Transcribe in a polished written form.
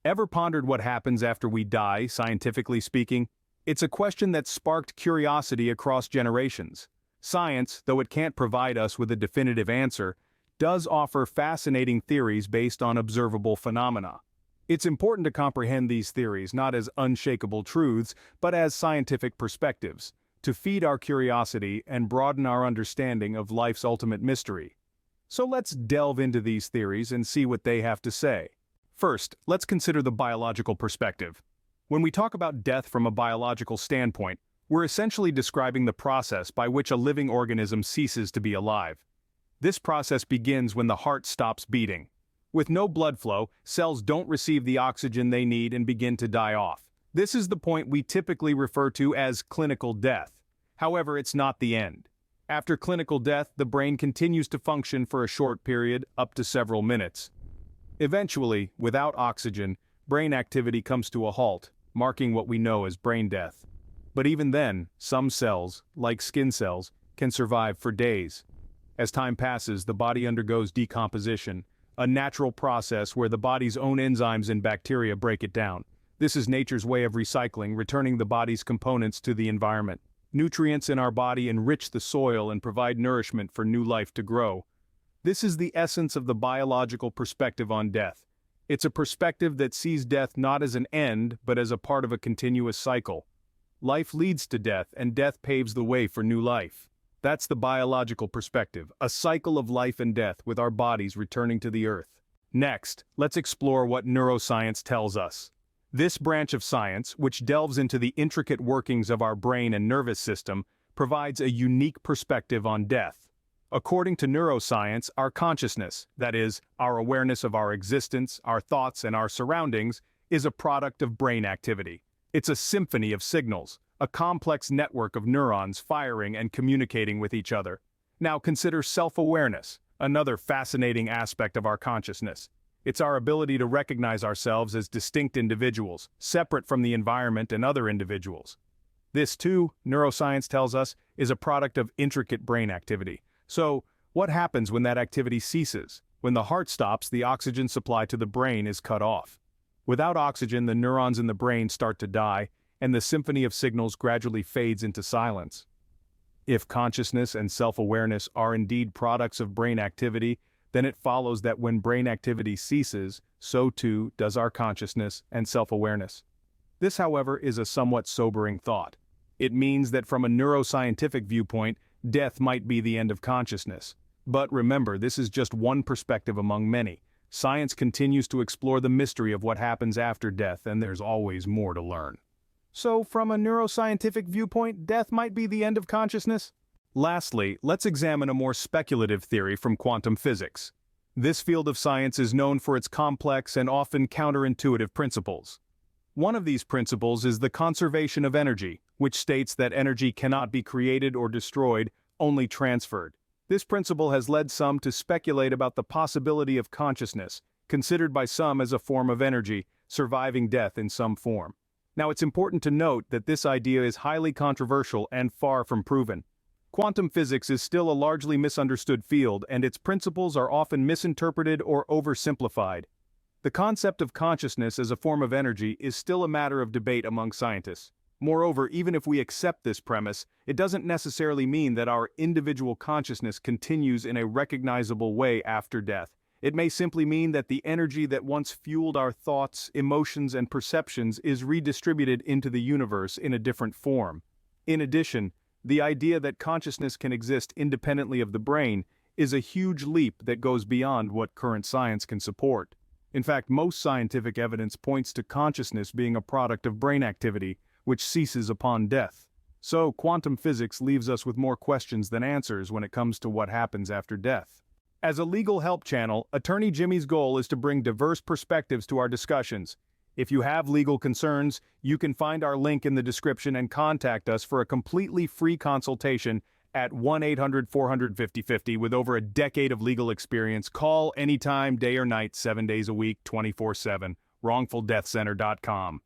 Ever pondered what happens after we die, scientifically speaking? It's a question that sparked curiosity across generations. Science, though it can't provide us with a definitive answer, does offer fascinating theories based on observable phenomena. It's important to comprehend these theories not as unshakable truths, but as scientific perspectives, to feed our curiosity and broaden our understanding of life's ultimate mystery. So let's delve into these theories and see what they have to say. First, let's consider the biological perspective. When we talk about death from a biological standpoint, we're essentially describing the process by which a living organism ceases to be alive. This process begins when the heart stops beating. With no blood flow, cells don't receive the oxygen they need and begin to die off. This is the point we typically refer to as clinical death. However, it's not the end. After clinical death, the brain continues to function for a short period, up to several minutes. Eventually, without oxygen, brain activity comes to a halt, marking what we know as brain death. But even then, some cells, like skin cells, can survive for days. As time passes, the body undergoes decomposition, a natural process where the body's own enzymes and bacteria break it down. This is nature's way of recycling, returning the body's components to the environment. Nutrients in our body enrich the soil and provide nourishment for new life to grow. This is the essence of the biological perspective on death. It's a perspective that sees death not as an end, but as a part of a continuous cycle. Life leads to death, and death paves the way for new life. That's the biological perspective, a cycle of life and death with our bodies returning to the earth. Next, let's explore what neuroscience tells us. This branch of science, which delves into the intricate workings of our brain and nervous system, provides a unique perspective on death. According to neuroscience, our consciousness, that is, our awareness of our existence, our thoughts, and our surroundings, is a product of brain activity. It's a symphony of signals, a complex network of neurons firing and communicating with each other. Now consider self-awareness, another fascinating aspect of our consciousness. It's our ability to recognize ourselves as distinct individuals, separate from the environment and other individuals. This, too, neuroscience tells us, is a product of intricate brain activity. So, what happens when that activity ceases? When the heart stops, the oxygen supply to the brain is cut off. Without oxygen, the neurons in the brain start to die, and the symphony of signals gradually fades into silence. If consciousness and self-awareness are indeed products of brain activity, then it follows that when brain activity ceases, so too does our consciousness and self-awareness. This, however, is a somewhat sobering thought. It means that from a neuroscientific viewpoint, death might be the end of consciousness. But remember, this is just one perspective among many. Science continues to explore the mystery of what happens after death, and there's always more to learn. So, from a neuroscientific viewpoint, death might be the end of consciousness? Lastly, let's examine a more speculative theory from quantum physics. This field of science is known for its complex and often counterintuitive principles. One of these principles is the conservation of energy, which states that energy cannot be created or destroyed, only transferred. This principle has led some to speculate about the possibility of consciousness, considered by some as a form of energy, surviving death in some form. Now, it's important to note that this idea is highly controversial and far from proven. Quantum physics is still a largely misunderstood field, and its principles are often misinterpreted or oversimplified. The concept of consciousness as a form of energy is still a matter of debate among scientists. Moreover, even if we accept this premise, it doesn't necessarily mean that our individual consciousness continues in a recognizable way after death. It may simply mean that the energy that once fueled our thoughts, emotions, and perceptions is redistributed into the universe in a different form. In addition, the idea that consciousness can exist independently of the brain is a huge leap that goes beyond what current science can support. In fact, most scientific evidence points to consciousness being a product of brain activity, which ceases upon death. So, quantum physics leaves us with more questions than answers when it comes to what happens after death. As a legal help channel, Attorney Jimmy's goal is to bring diverse perspectives to our discussions. If you have legal concerns, you can find our link in the description and contact us for a completely free consultation at 1-800-400-5050 with over a decade of legal experience. Call anytime, day or night, 7 days a week, 24/7. WrongfulDeathCenter.com.